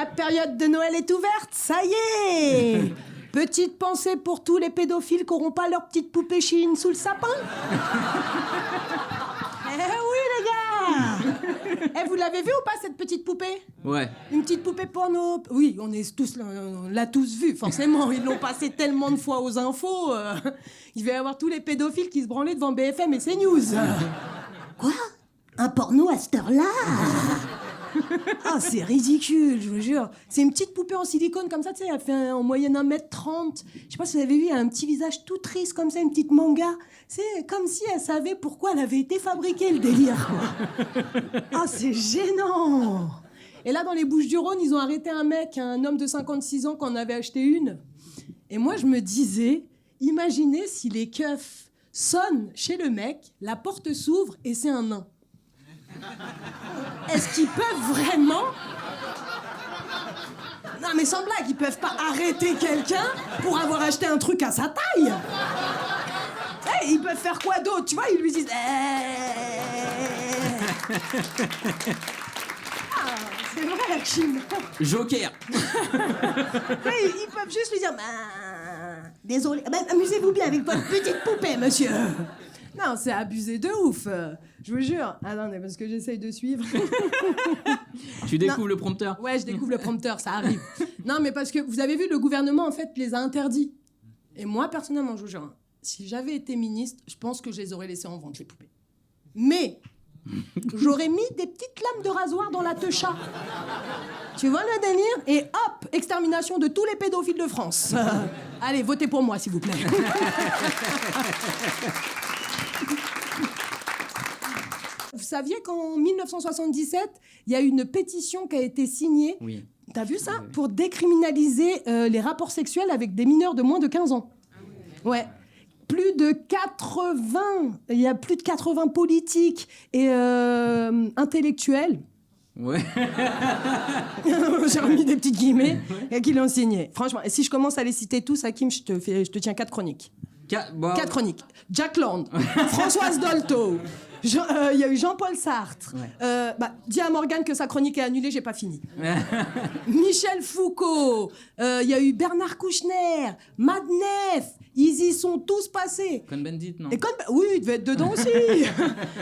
La période de Noël est ouverte, ça y est. Petite pensée pour tous les pédophiles qui n'auront pas leur petite poupée Chine sous le sapin. Eh oui, les gars. Eh, vous l'avez vu ou pas, cette petite poupée? Ouais. Une petite poupée porno. Oui, on est tous là, on l'a tous vu, forcément. Ils l'ont passé tellement de fois aux infos. Il va y avoir tous les pédophiles qui se branlaient devant BFM et CNews. Quoi? Un porno à cette heure-là? Ah, c'est ridicule, je vous jure. C'est une petite poupée en silicone comme ça, tu sais, elle fait en moyenne 1m30. Je sais pas si vous avez vu, elle a un petit visage tout triste comme ça, une petite manga. C'est comme si elle savait pourquoi elle avait été fabriquée, le délire. Ah, c'est gênant. Et là, dans les Bouches-du-Rhône, ils ont arrêté un mec, un homme de 56 ans, qu'on avait acheté une. Et moi, je me disais, imaginez si les keufs sonnent chez le mec, la porte s'ouvre et c'est un nain. Est-ce qu'ils peuvent vraiment... Non mais sans blague, ils peuvent pas arrêter quelqu'un pour avoir acheté un truc à sa taille. Hey, ils peuvent faire quoi d'autre? Tu vois, ils lui disent... Ah, c'est vrai, Kim. Joker. Hey, ils peuvent juste lui dire... Désolé, amusez-vous bien avec votre petite poupée, monsieur. Non, c'est abusé de ouf. Je vous jure. Attendez, parce que j'essaye de suivre. Tu découvres le prompteur? Ouais, je découvre le prompteur, ça arrive. Non, mais parce que vous avez vu, le gouvernement, en fait, les a interdits. Et moi, personnellement, je vous jure, si j'avais été ministre, je pense que je les aurais laissés en vente, les poupées. Mais j'aurais mis des petites lames de rasoir dans la teucha. Tu vois le délire? Et hop, extermination de tous les pédophiles de France. Allez, votez pour moi, s'il vous plaît. Vous saviez qu'en 1977, il y a une pétition qui a été signée, Oui. t'as vu ça? Oui. Pour décriminaliser les rapports sexuels avec des mineurs de moins de 15 ans. Ouais. Il y a plus de 80 politiques et intellectuels. Ouais. J'ai remis des petites guillemets et qui l'ont signé. Franchement, et si je commence à les citer tous, Hakim, je te tiens 4 chroniques. 4 chroniques. Jack Land, Françoise Dolto, il y a eu Jean-Paul Sartre. Ouais. Dis à Morgane que sa chronique est annulée, j'ai pas fini. Michel Foucault, il y a eu Bernard Kouchner, Madnef, ils y sont tous passés. Cohn-Bendit, non? Et oui, il devait être dedans aussi.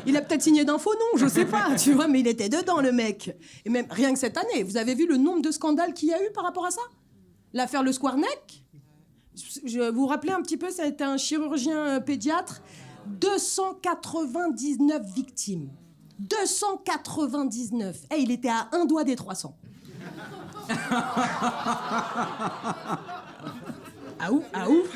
Il a peut-être signé d'un faux nom, je sais pas, tu vois, mais il était dedans, le mec. Et même rien que cette année, vous avez vu le nombre de scandales qu'il y a eu par rapport à ça? L'affaire Le Squarneck. Je vous rappelez un petit peu, c'était un chirurgien pédiatre. 299 victimes. 299. Et il était à un doigt des 300. Ah ouf, ah ouf.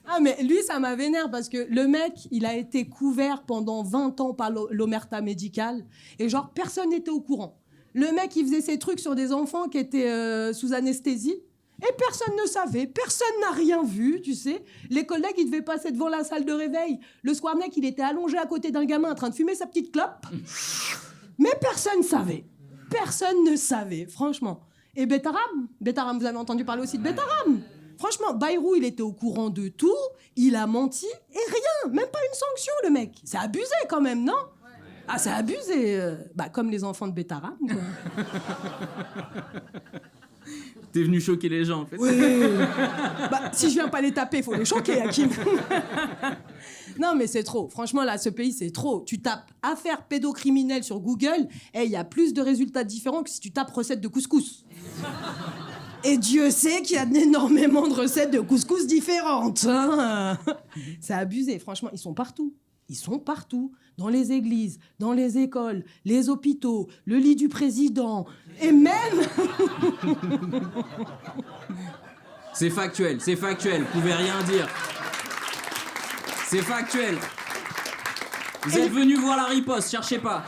Ah mais lui, ça m'a vénère parce que le mec, il a été couvert pendant 20 ans par l'omerta médicale et genre personne n'était au courant. Le mec, il faisait ses trucs sur des enfants qui étaient sous anesthésie et personne ne savait, personne n'a rien vu, tu sais. Les collègues, ils devaient passer devant la salle de réveil. Le Squarneck, il était allongé à côté d'un gamin en train de fumer sa petite clope. Mais personne ne savait. Personne ne savait, franchement. Et Betaram, vous avez entendu parler aussi de Betaram. Franchement, Bayrou, il était au courant de tout, il a menti, et rien, même pas une sanction, le mec. C'est abusé quand même, non? Ah, c'est abusé. Comme les enfants de Betaram, quoi. T'es venu choquer les gens, en fait. Oui. Si je viens pas les taper, faut les choquer, Hakim. Non, mais c'est trop. Franchement, là, ce pays, c'est trop. Tu tapes affaires pédocriminelles sur Google, et il y a plus de résultats différents que si tu tapes recettes de couscous. Et Dieu sait qu'il y a énormément de recettes de couscous différentes. Hein. C'est abusé. Franchement, ils sont partout. Ils sont partout. Dans les églises, dans les écoles, les hôpitaux, le lit du président, et même... C'est factuel, vous pouvez rien dire. C'est factuel. Vous êtes venus voir la riposte, cherchez pas.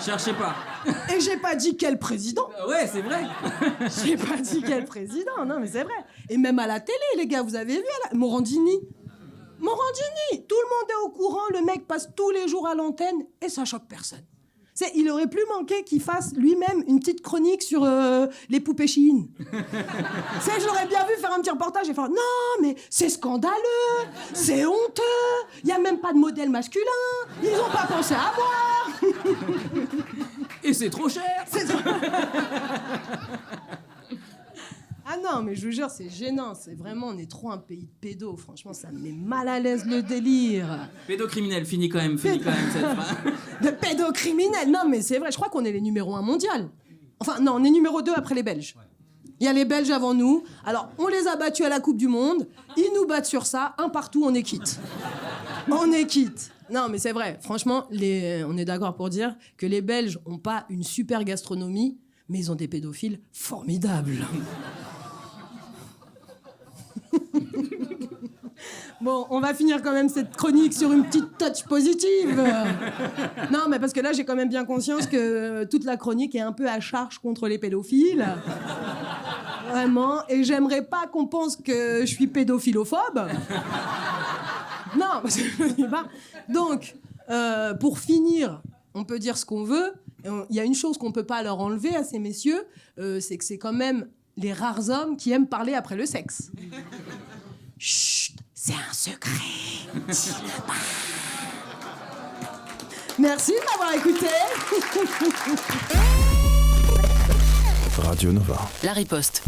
Et j'ai pas dit quel président. Ouais, c'est vrai. J'ai pas dit quel président, non mais c'est vrai. Et même à la télé, les gars, vous avez vu Morandini, tout le monde est au courant, le mec passe tous les jours à l'antenne et ça choque personne. Il aurait plus manqué qu'il fasse lui-même une petite chronique sur les poupées Chine. Je l'aurais bien vu faire un petit reportage et faire « Non, mais c'est scandaleux, c'est honteux, il n'y a même pas de modèle masculin, ils n'ont pas pensé à moi !» Et c'est trop cher. Non, mais je vous jure, c'est gênant. C'est vraiment, on est trop un pays de pédos. Franchement, ça me met mal à l'aise le délire. Pédocriminel, fini quand même cette phrase. De pédocriminels. Non, mais c'est vrai, je crois qu'on est les numéros 1 mondial. Enfin, non, on est numéro 2 après les Belges. Il y a les Belges avant nous. Alors, on les a battus à la Coupe du Monde. Ils nous battent sur ça. Un partout, on est quitte. On est quitte. Non, mais c'est vrai. Franchement, on est d'accord pour dire que les Belges n'ont pas une super gastronomie, mais ils ont des pédophiles formidables. Bon, on va finir quand même cette chronique sur une petite touch positive. Non, mais parce que là, j'ai quand même bien conscience que toute la chronique est un peu à charge contre les pédophiles. Vraiment. Et j'aimerais pas qu'on pense que je suis pédophilophobe. Non, parce que je ne dis pas. Donc, pour finir, on peut dire ce qu'on veut. Il y a une chose qu'on peut pas leur enlever à ces messieurs, c'est que c'est quand même les rares hommes qui aiment parler après le sexe. Chut, c'est un secret. Dis-le pas. Merci de m'avoir écouté. Radio Nova. La riposte.